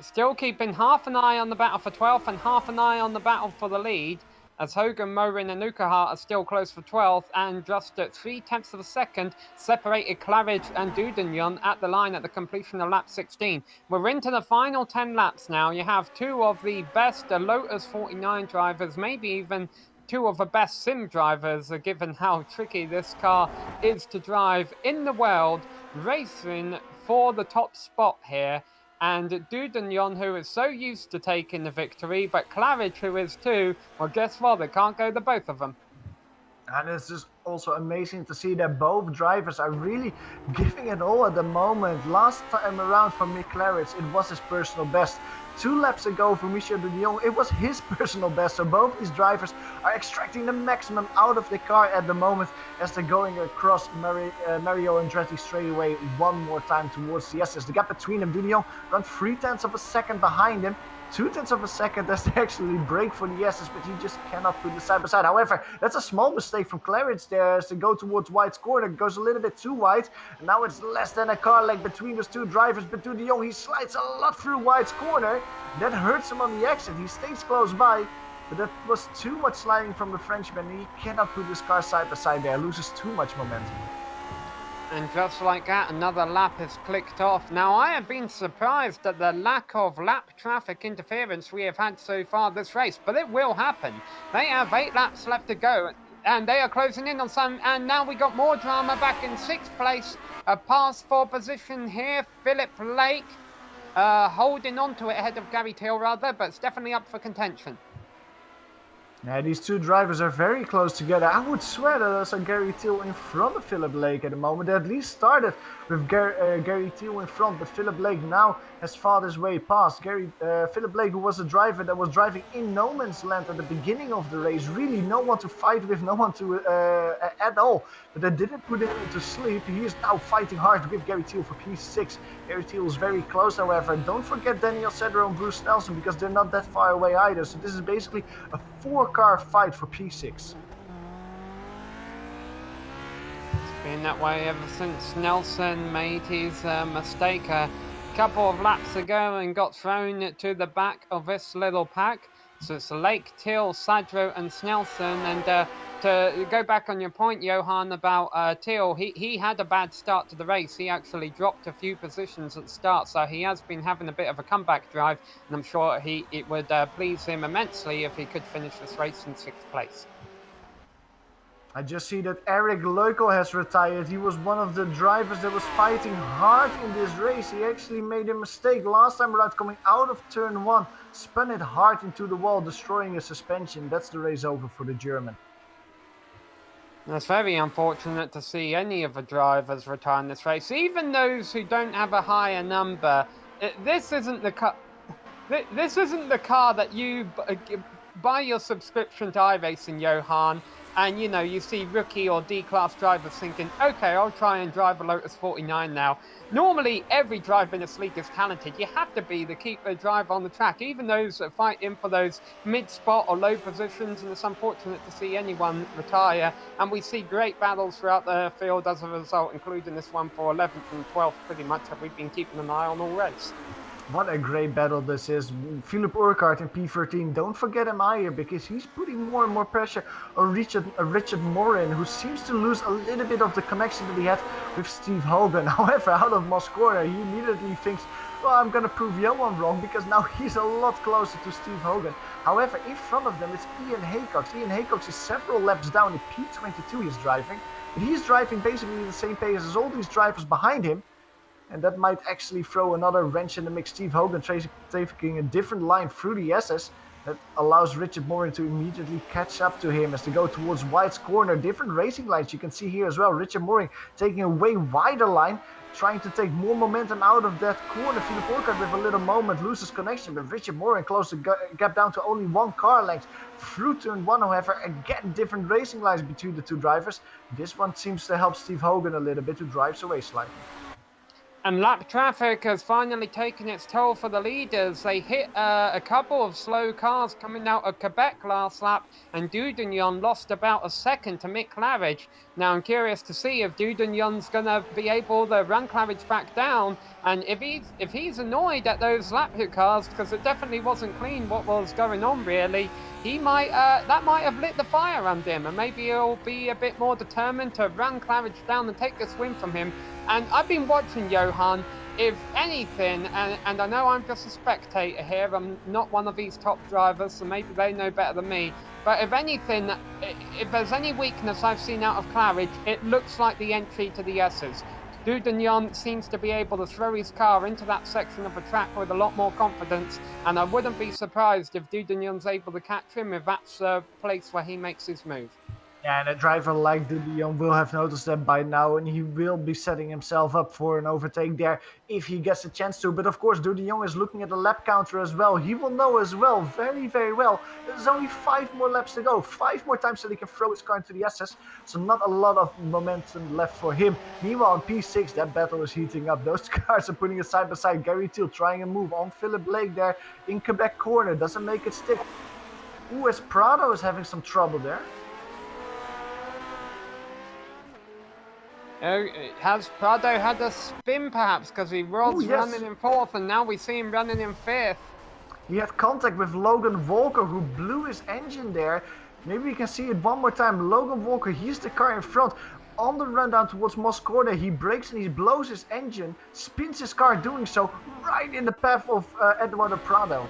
S4: still keeping half an eye on the battle for 12th and half an eye on the battle for the lead, as Hogan, Morin and Ukahart are still close for 12th, and just at 0.3 of a second separated Claridge and Dudagnon at the line at the completion of lap 16. We're into the final 10 laps now. You have 2 of the best Lotus 49 drivers, maybe even 2 of the best sim drivers, given how tricky this car is to drive in the world, racing for the top spot here. And Dudagnon, who is so used to taking the victory, but Claridge, who is too, well, guess what? They can't go the both of them.
S5: And it's just also amazing to see that both drivers are really giving it all at the moment. Last time around for Mick Claridge, it was his personal best. 2 laps ago for Michel de Jong, it was his personal best. So both these drivers are extracting the maximum out of the car at the moment as they're going across Mario Andretti straight away one more time towards the S's. The gap between them, de Jong around 0.3 of a second behind him. 0.2 of a second as they actually break for the S's, but he just cannot put the side by side. However, that's a small mistake from Claridge there as they go towards White's corner. It goes a little bit too wide, and now it's less than a car length between those 2 drivers. But de Jong, he slides a lot through White's corner. That hurts him on the exit. He stays close by, but that was too much sliding from the Frenchman. He cannot put his car side by side there, loses too much momentum.
S4: And just like that, another lap is clicked off. Now, I have been surprised at the lack of lap traffic interference we have had so far this race, but it will happen. They have 8 laps left to go, and they are closing in on some, and now we got more drama back in 6th place. A pass for position here, Philippe Lake, holding on to it ahead of Gary Till rather, but it's definitely up for contention.
S5: Yeah, these 2 drivers are very close together. I would swear that there's a Gary Till in front of Philippe Lake at the moment. They at least started with Gary Till in front, but Philippe Lake now has fought his way past. Philippe Lake, who was a driver that was driving in no man's land at the beginning of the race, really no one to fight with, no one to at all. But they didn't put him to sleep. He is now fighting hard with Gary Till for P6. Gary Till is very close, however. Don't forget Daniel Sedro and Bruce Nelson, because they're not that far away either. So this is basically a 4-car fight for P6.
S4: It's been that way ever since Nelson made his mistake a couple of laps ago and got thrown to the back of this little pack. So it's Lake, Till, Sadro and Snelson. And to go back on your point, Johan, about Till, he had a bad start to the race. He actually dropped a few positions at the start, so he has been having a bit of a comeback drive, and I'm sure it would please him immensely if he could finish this race in 6th place.
S5: I just see that Eric Leukel has retired. He was one of the drivers that was fighting hard in this race. He actually made a mistake last time around coming out of turn 1, spun it hard into the wall, destroying his suspension. That's the race over for the German.
S4: It's very unfortunate to see any of the drivers retire in this race, even those who don't have a higher number. This isn't the car. This isn't the car that you buy your subscription to iRacing, Johan, and you see rookie or D-class drivers thinking, okay, I'll try and drive a Lotus 49 now. Normally, every driver in this league is talented. You have to be to keep the driver on the track, even those that fight in for those mid-spot or low positions, and it's unfortunate to see anyone retire. And we see great battles throughout the field as a result, including this one for 11th and 12th, pretty much, that we've been keeping an eye on all race.
S5: What a great battle this is. Philippe Urquhart in P13. Don't forget him either, because he's putting more and more pressure on Richard Morin, who seems to lose a little bit of the connection that he had with Steve Hogan. However, out of Moss corner, he immediately thinks, well, I'm going to prove Johan wrong, because now he's a lot closer to Steve Hogan. However, in front of them, it's Ian Haycox. Ian Haycox is several laps down in P22 he's driving. And he's driving basically the same pace as all these drivers behind him. And that might actually throw another wrench in the mix. Steve Hogan taking a different line through the SS. That allows Richard Morin to immediately catch up to him as they go towards White's corner. Different racing lines you can see here as well. Richard Morin taking a way wider line, trying to take more momentum out of that corner. Philippe Urquhart with a little moment loses connection, but Richard Morin closed the gap down to only 1 car length. Through turn 1, however, again different racing lines between the 2 drivers. This one seems to help Steve Hogan a little bit, who drives away slightly.
S4: And lap traffic has finally taken its toll for the leaders. They hit a couple of slow cars coming out of Quebec last lap, and Dudignon lost about a second to Mick Claridge. Now I'm curious to see if Dudignon's going to be able to run Claridge back down, and if he's annoyed at those lap hit cars, because it definitely wasn't clean what was going on really, he might that might have lit the fire under him, and maybe he'll be a bit more determined to run Claridge down and take this win from him. And I've been watching Johan. If anything, and I know I'm just a spectator here, I'm not one of these top drivers, so maybe they know better than me, but if anything, if there's any weakness I've seen out of Claridge, it looks like the entry to the S's. Dudignon seems to be able to throw his car into that section of the track with a lot more confidence, and I wouldn't be surprised if Dudignon's able to catch him if that's the place where he makes his move.
S5: Yeah, and a driver like De Jong will have noticed that by now, and he will be setting himself up for an overtake there if he gets a chance to. But of course, De Jong is looking at the lap counter as well. He will know as well, very, very well. There's only 5 more laps to go, 5 more times so he can throw his car into the SS. So not a lot of momentum left for him. Meanwhile, in P6, that battle is heating up. Those cars are putting it side by side. Gary Thiel trying a move on Philippe Blake there in Quebec corner. Doesn't make it stick. Ooh, as Prado is having some trouble there.
S4: Has Prado had a spin perhaps because he was
S5: Ooh, yes.
S4: running in 4th and now we see him running in 5th?
S5: He had contact with Logan Walker, who blew his engine there. Maybe we can see it one more time. Logan Walker, he's the car in front. On the run down towards Moss Corner, he brakes and he blows his engine, spins his car doing so, right in the path of Eduardo Prado.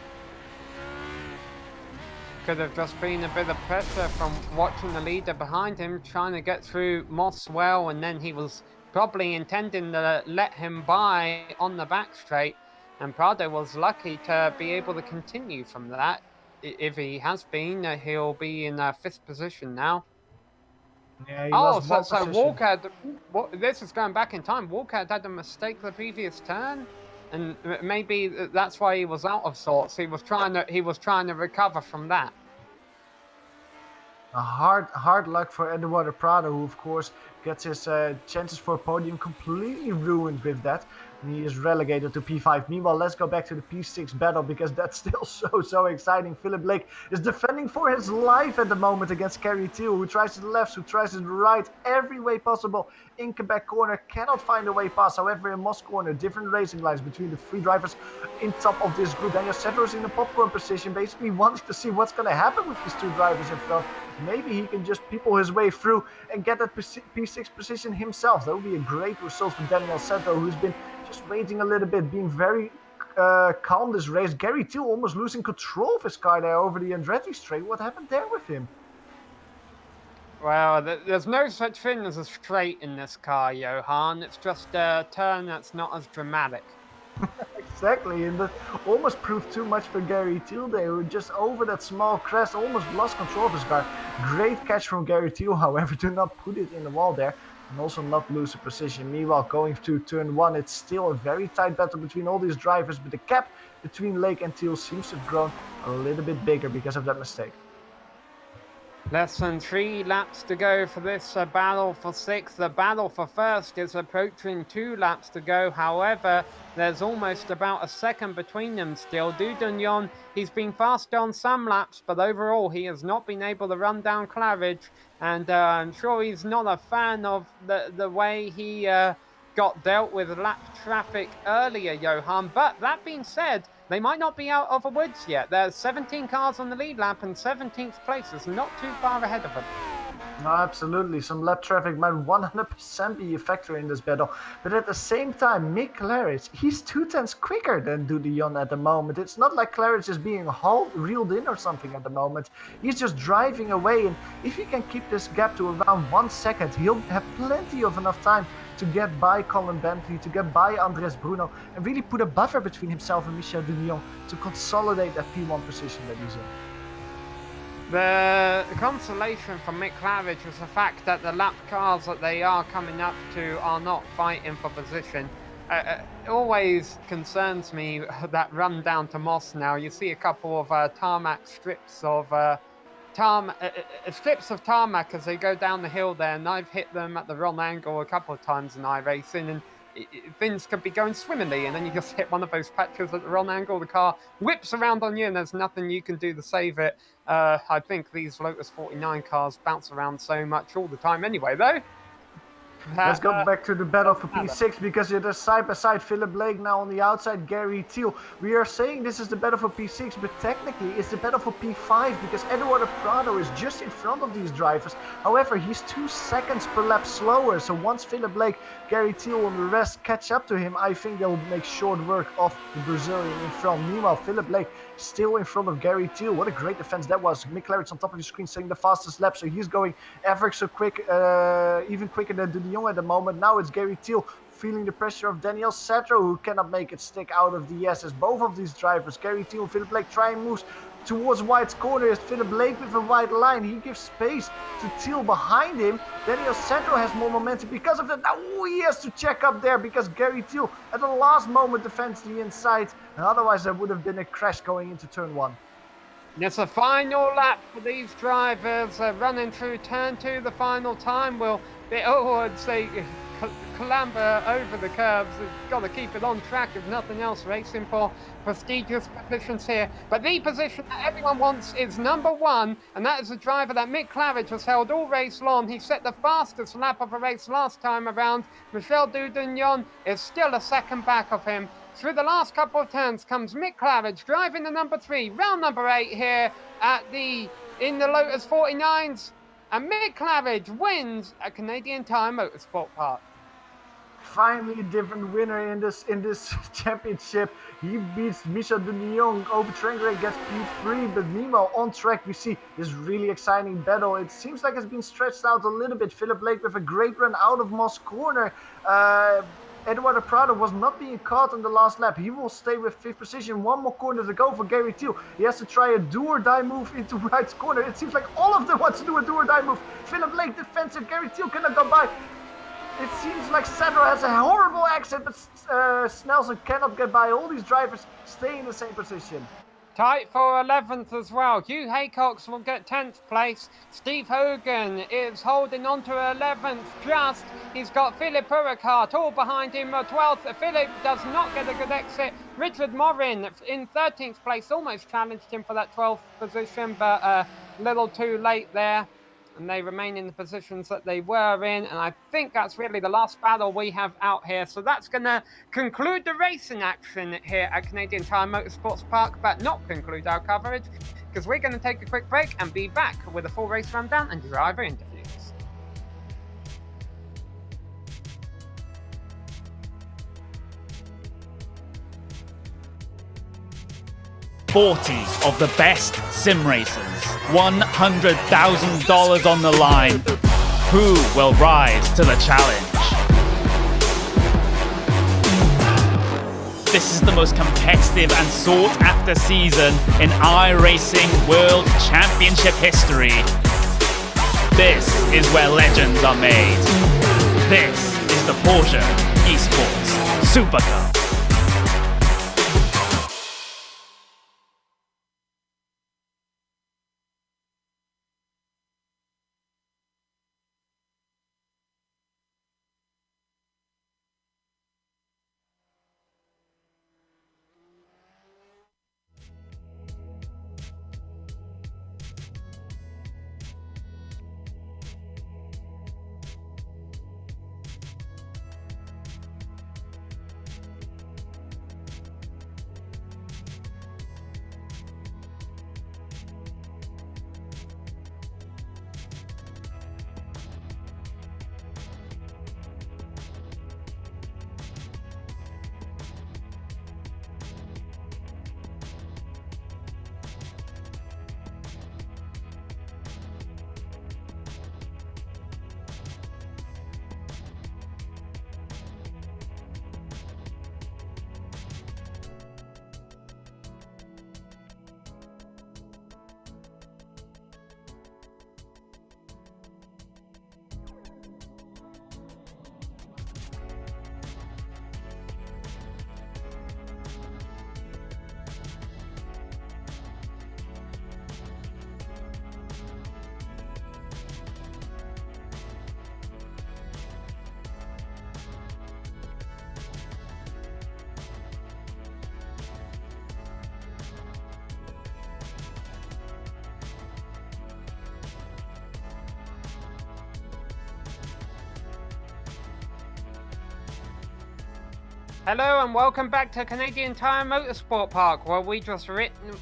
S4: Could have just been a bit of pressure from watching the leader behind him trying to get through Moss well, and then he was probably intending to let him by on the back straight, and Prado was lucky to be able to continue from that. If he has been, he'll be in 5th position now.
S5: Yeah,
S4: so Walker, this is going back in time. Walker had a mistake the previous turn, and maybe that's why he was out of sorts. He was trying to recover from that.
S5: A hard luck for Eduardo Prado, who of course gets his chances for a podium completely ruined with that. And he is relegated to P5. Meanwhile, let's go back to the P6 battle because that's still so exciting. Philippe Blake is defending for his life at the moment against Gary Thiel, who tries to the left, who tries to the right, every way possible. In Quebec corner, cannot find a way past. However, in Moss corner, different racing lines between the 3 drivers in top of this group. Daniel Cedro is in the popcorn position, basically wanting to see what's going to happen with these 2 drivers in front. Maybe he can just people his way through and get that P6 position himself. That would be a great result for Daniel Cedro, who's been just waiting a little bit, being very calm this race. Gary Thiel almost losing control of his car there over the Andretti straight. What happened there with him?
S4: Well, there's no such thing as a straight in this car, Johan. It's just a turn that's not as dramatic.
S5: Exactly, and that almost proved too much for Gary Thiel there, who just over that small crest almost lost control of his car. Great catch from Gary Thiel, however, to not put it in the wall there and also not lose a position. Meanwhile, going to turn 1, it's still a very tight battle between all these drivers, but the gap between Lake and Thiel seems to have grown a little bit bigger because of that mistake.
S4: Less than 3 laps to go for this battle for 6th. The battle for 1st is approaching 2 laps to go. However, there's almost about a second between them still. Dudagnon, he's been fast on some laps, but overall he has not been able to run down Claridge. And I'm sure he's not a fan of the way he got dealt with lap traffic earlier, Johan. But that being said, they might not be out of the woods yet. There's 17 cars on the lead lap and 17th place is not too far ahead of them.
S5: No, absolutely. Some lap traffic might 100% be a factor in this battle. But at the same time, Mick Claridge, he's 2/10 quicker than Dudagnon at the moment. It's not like Claridge is being reeled in or something at the moment. He's just driving away. And if he can keep this gap to around 1 second, he'll have plenty of enough time to get by Colin Bentley, to get by Andres Bruno, and really put a buffer between himself and Michel Dudagnon to consolidate that P1 position that he's in.
S4: The consolation for Mick Claridge is the fact that the lap cars that they are coming up to are not fighting for position. It always concerns me that run down to Moss now. You see a couple of tarmac strips of strips of tarmac as they go down the hill there, and I've hit them at the wrong angle a couple of times in iRacing, and things could be going swimmingly, and then you just hit one of those patches at the wrong angle, the car whips around on you, and there's nothing you can do to save it. I think these Lotus 49 cars bounce around so much all the time anyway, though.
S5: Let's go back to the battle for P6 because it is side by side. Philippe Blake now on the outside, Gary Thiel. We are saying this is the battle for P6, but technically it's the battle for P5 because Eduardo Prado is just in front of these drivers. However, he's 2 seconds per lap slower. So once Philippe Blake, Gary Thiel and the rest catch up to him, I think they'll make short work of the Brazilian in front. Meanwhile, Philippe Blake still in front of Gary Thiel. What a great defense that was. Mick Claridge on top of the screen saying the fastest lap, so he's going ever so quick, even quicker than Dudagnon at the moment. Now it's Gary Thiel feeling the pressure of Daniel Cedro, who cannot make it stick out of the SS. Both of these drivers, Gary Thiel and Philippe Blake, trying moves towards White's corner is Philippe Lake with a wide line. He gives space to Thiel behind him. Daniel Sandro has more momentum because of that. Now he has to check up there because Gary Thiel at the last moment defends the inside. And otherwise there would have been a crash going into turn 1.
S4: It's a final lap for these drivers running through turn 2. The final time will be, I'd say, clamber over the curves. You've got to keep it on track if nothing else, racing for prestigious positions here. But the position that everyone wants is number 1, and that is a driver that Mick Claridge has held all race long. He set the fastest lap of a race last time around. Michel Dudagnon is still a second back of him. Through the last couple of turns comes Mick Claridge driving the number 3, round number 8 here in the Lotus 49s. And Mick Claridge wins at Canadian Tire Motorsport Park.
S5: Finally a different winner in this championship. He beats Michel Dudagnon over Trengray, gets P3, but meanwhile on track we see this really exciting battle. It seems like it's been stretched out a little bit. Philippe Lake with a great run out of Moss corner. Eduardo Prado was not being caught in the last lap. He will stay with 5th position. One more corner to go for Gary Thiel. He has to try a do-or-die move into Wright's corner. It seems like all of them want to do a do-or-die move. Philippe Lake defensive. Gary Thiel cannot go by. It seems like Sandro has a horrible exit, but Snelson cannot get by. All these drivers stay in the same position.
S4: Tight for 11th as well. Hugh Haycox will get 10th place. Steve Hogan is holding on to 11th just. He's got Philippe Urquhart all behind him at 12th. Philippe does not get a good exit. Richard Morin in 13th place almost challenged him for that 12th position, but a little too late there. And they remain in the positions that they were in. And I think that's really the last battle we have out here. So that's going to conclude the racing action here at Canadian Tire Motorsports Park, but not conclude our coverage, because we're going to take a quick break and be back with a full race rundown and driver interviews.
S1: 40 of the best sim racers, $100,000 on the line. Who will rise to the challenge? This is the most competitive and sought after season in iRacing World Championship history. This is where legends are made. This is the Porsche Esports Super Cup.
S4: Hello and welcome back to Canadian Tire Motorsport Park, where we just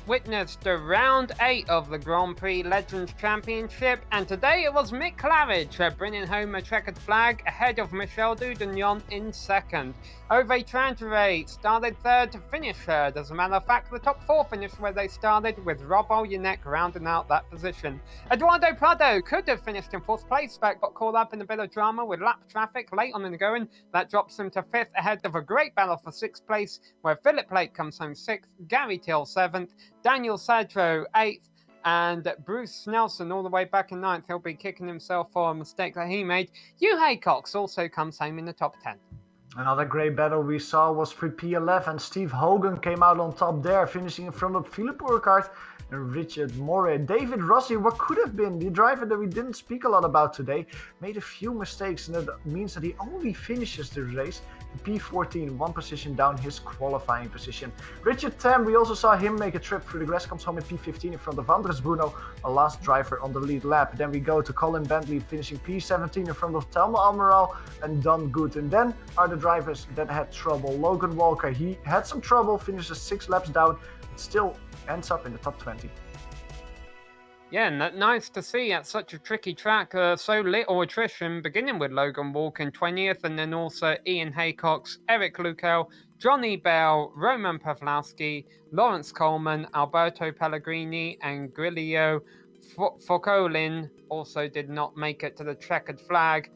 S4: witnessed the round 8 of the Grand Prix Legends Championship, and today it was Mick Claridge bringing home a checkered flag ahead of Michel Dudagnon in second. Ove Trangere started third to finish third. As a matter of fact, the top 4 finished where they started, with Rob Olyanek rounding out that position. Eduardo Prado could have finished in 4th place, but got caught up in a bit of drama with lap traffic late on in the going. That drops him to 5th ahead of a great great battle for 6th place, where Philippe comes home 6th, Gary Till 7th, Daniel Sadro 8th, and Bruce Nelson all the way back in 9th. He'll be kicking himself for a mistake that he made. Hugh Haycox also comes home in the top 10.
S5: Another great battle we saw was for P11. Steve Hogan came out on top there, finishing in front of Philippe Urquhart and Richard Moore. David Rossi, what could have been the driver that we didn't speak a lot about today, made a few mistakes, and that means that he only finishes the race in P14, one position down his qualifying position. Richard Tam, we also saw him make a trip through the grass, comes home in P15 in front of Andres Bruno, a last driver on the lead lap. Then we go to Colin Bentley finishing P17 in front of Thelma Almiral and Don Good. And then are the drivers that had trouble. Logan Walker, he had some trouble, finishes 6 laps down, but still ends up in the top 20.
S4: Yeah, nice to see at such a tricky track, so little attrition, beginning with Logan Walker in 20th, and then also Ian Haycox, Eric Luckel, Johnny Bell, Roman Pawlowski, Lawrence Coleman, Alberto Pellegrini, and Grillo Focolin also did not make it to the checkered flag.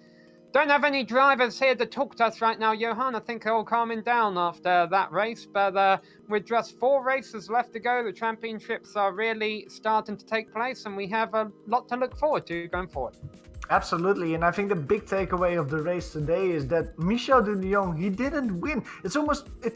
S4: Don't have any drivers here to talk to us right now, Johan. I think they're all calming down after that race. But with just 4 races left to go, the championships are really starting to take place, and we have a lot to look forward to going forward.
S5: Absolutely, and I think the big takeaway of the race today is that Michel de Leon, he didn't win. It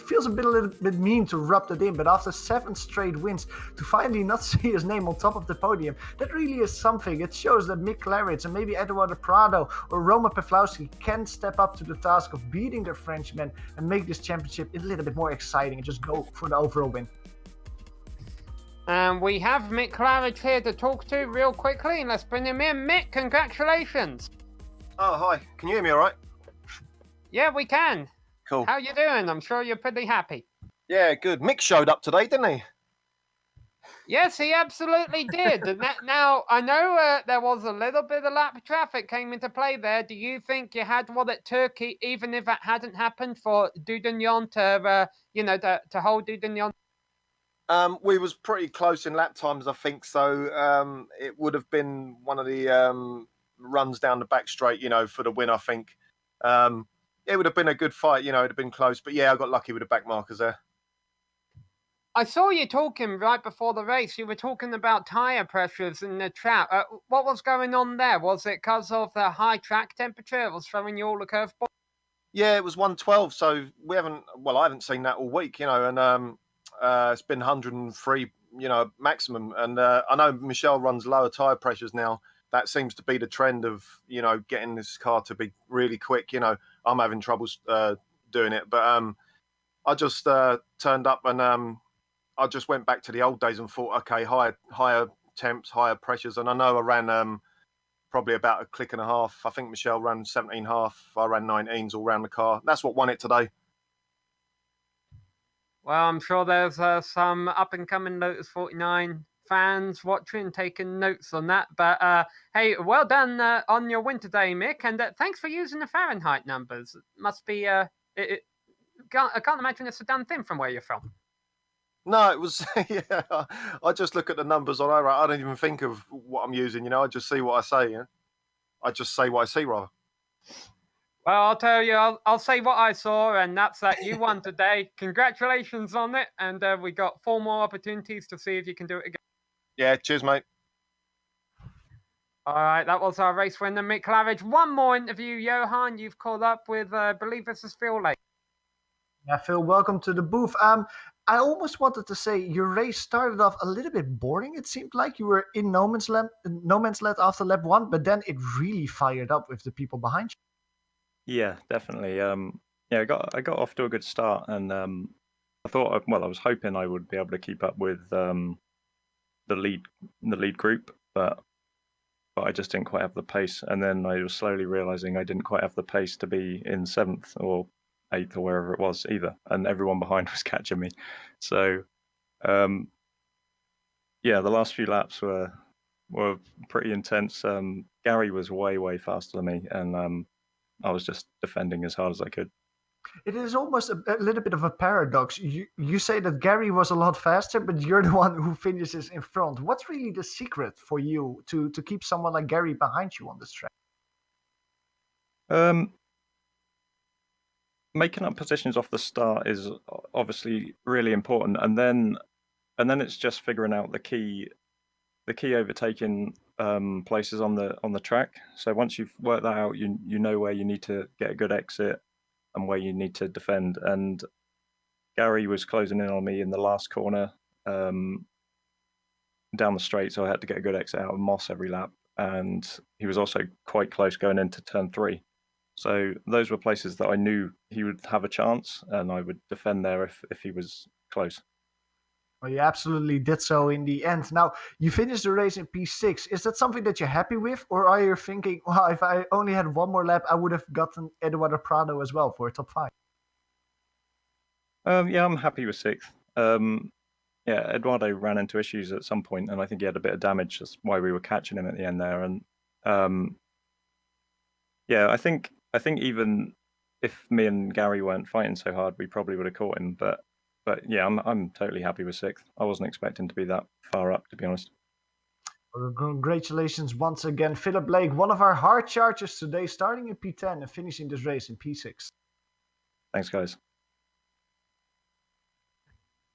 S5: feels a little bit mean to rub that in, but after 7 straight wins, to finally not see his name on top of the podium, that really is something. It shows that Mick Claridge and maybe Eduardo Prado or Roman Pawlowski can step up to the task of beating their Frenchmen and make this championship a little bit more exciting and just go for the overall win.
S4: And we have Mick Claridge here to talk to real quickly. Let's bring him in. Mick, congratulations.
S7: Oh, hi. Can you hear me all right?
S4: Yeah, we can.
S7: Cool.
S4: How you doing? I'm sure you're pretty happy.
S7: Yeah, good. Mick showed up today, didn't he?
S4: Yes, he absolutely did. Now, I know there was a little bit of lap traffic came into play there. Do you think you had what it took, even if it hadn't happened, for Dudagnon to hold Dudagnon?
S7: We was pretty close in lap times, I think. So it would have been one of the runs down the back straight, for the win, I think. It would have been a good fight, it'd have been close. But yeah, I got lucky with the back markers there.
S4: I saw you talking right before the race. You were talking about tyre pressures in the track. What was going on there? Was it because of the high track temperature? It was throwing you all a curveball?
S7: Yeah, it was 112. So I haven't seen that all week, and it's been 103, maximum. And I know Michel runs lower tyre pressures now. That seems to be the trend of, getting this car to be really quick. I'm having troubles doing it. But I just turned up and I just went back to the old days and thought, okay, higher temps, higher pressures. And I know I ran probably about a click and a half. I think Michel ran 17.5. I ran 19s all around the car. That's what won it today.
S4: Well, I'm sure there's some up-and-coming Lotus 49 fans watching, taking notes on that. But, hey, well done on your win today, Mick. And thanks for using the Fahrenheit numbers. It must be... I can't imagine it's a done thing from where you're from.
S7: No, it was... yeah, I just look at the numbers on iRacing. I don't even think of what I'm using, I just see what I say. I just say what I see, rather.
S4: Well, I'll tell you, I'll say what I saw, and that's that you won today. Congratulations on it, and we got 4 more opportunities to see if you can do it again.
S7: Yeah, cheers, mate.
S4: All right, that was our race winner, Mick Claridge. One more interview, Johan. You've called up with, I believe this is Phil Lake.
S5: Yeah, Phil, welcome to the booth. I almost wanted to say your race started off a little bit boring. It seemed like you were in no man's land after lap 1, but then it really fired up with the people behind you.
S8: Yeah, definitely. I got off to a good start, and I thought, I was hoping I would be able to keep up with the lead group, but I just didn't quite have the pace. And then I was slowly realizing I didn't quite have the pace to be in 7th or 8th or wherever it was either, and everyone behind was catching me. So, the last few laps were pretty intense. Gary was way faster than me, and I was just defending as hard as I could.
S5: It is almost a little bit of a paradox. You say that Gary was a lot faster, but you're the one who finishes in front. What's really the secret for you to keep someone like Gary behind you on this track?
S8: making up positions off the start is obviously really important, and then it's just figuring out the key overtaking places on the track. So once you've worked that out, you know where you need to get a good exit and where you need to defend. And Gary was closing in on me in the last corner down the straight, so I had to get a good exit out of Moss every lap, and he was also quite close going into turn 3. So those were places that I knew he would have a chance, and I would defend there if he was close.
S5: Well, you absolutely did so in the end. Now, you finished the race in P6. Is that something that you're happy with? Or are you thinking, well, if I only had one more lap, I would have gotten Eduardo Prado as well for a top 5?
S8: Yeah, I'm happy with 6th. Yeah, Eduardo ran into issues at some point, and I think he had a bit of damage. That's why we were catching him at the end there. And yeah, I think even if me and Gary weren't fighting so hard, we probably would have caught him. But yeah, I'm totally happy with 6th. I wasn't expecting to be that far up, to be honest.
S5: Well, congratulations once again, Philippe Blake, one of our hard chargers today, starting in P10 and finishing this race in P6.
S8: Thanks, guys.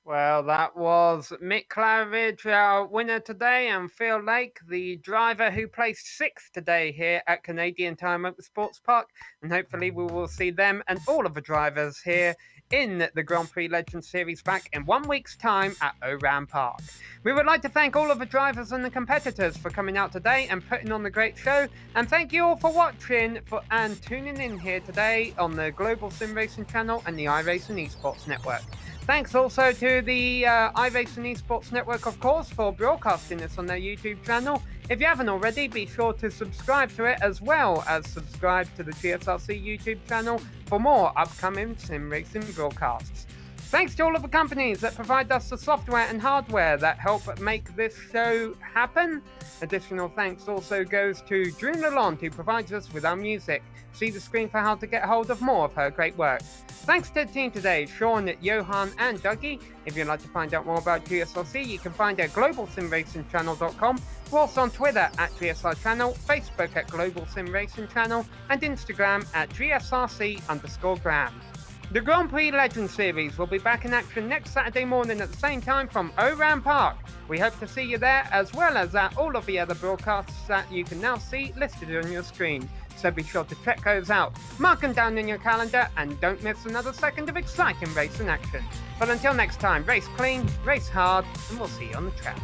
S4: Well, that was Mick Claridge, our winner today, and Phil Lake, the driver who placed 6th today here at Canadian Tire Motorsports Park. And hopefully we will see them and all of the drivers here in the Grand Prix Legends Series back in 1 week's time at Oran Park. We would like to thank all of the drivers and the competitors for coming out today and putting on the great show. And thank you all for watching and tuning in here today on the Global SimRacing channel and the iRacing Esports Network. Thanks also to the iRacing Esports Network, of course, for broadcasting this on their YouTube channel. If you haven't already, be sure to subscribe to it, as well as subscribe to the GSRC YouTube channel for more upcoming sim racing broadcasts. Thanks to all of the companies that provide us the software and hardware that help make this show happen. Additional thanks also goes to Dream Lalonde, who provides us with our music. See the screen for how to get hold of more of her great work. Thanks to the team today, Sean, Johan and Dougie. If you'd like to find out more about GSRC, you can find it at globalsimracingchannel.com. We're also on Twitter at GSR Channel, Facebook at Global Sim Racing Channel, and Instagram at GSRC_Gram. The Grand Prix Legends Series will be back in action next Saturday morning at the same time from Oran Park. We hope to see you there, as well as at all of the other broadcasts that you can now see listed on your screen. So be sure to check those out, mark them down in your calendar, and don't miss another second of exciting racing action. But until next time, race clean, race hard, and we'll see you on the track.